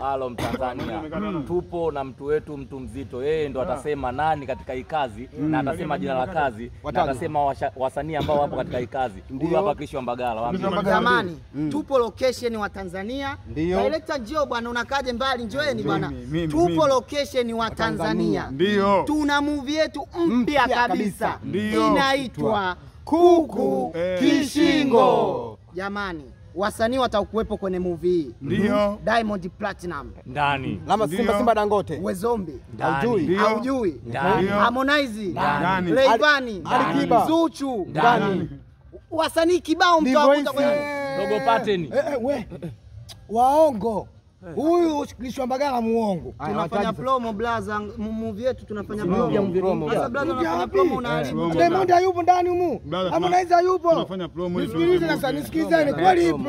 Alo Mtanzania. Tupo na mtu wetu, mtu mzito. Yeye ndo atasema nani katika hii kazi na atasema jina la kazi na atasema wasanii ambao wapo katika hii kazi. Huyu hapa Krisho Mbagala. Jamani, tupo location wa Tanzania. Director njoo bwana, unakaje mbali, njoeni bwana. Tupo location wa Tanzania. Ndio. Tuna movie yetu mpya kabisa. Inaitwa Kuku Kishingo. Jamani, wasanii watakuwepo kwenye movie hii. Ndio. Diamond Platinum ndani. Lama Simba Dangote. Wezombi. Haujui. Harmonize. Rayvanny. Alikiba. Zuchu. Ndani. Wasanii kibao mtawakuta kwenye Dogo Pattern. Waongo. Huyu Krisho Mbagala muongo. Tunafanya promo blaza, movie yetu tunafanya promo. Sasa blaza tunafanya promo unaharibu. Diamond yupo ndani humu. Harmonize yupo. Tunafanya promo. Nisikilize sasa, nisikilizeni kweli promo.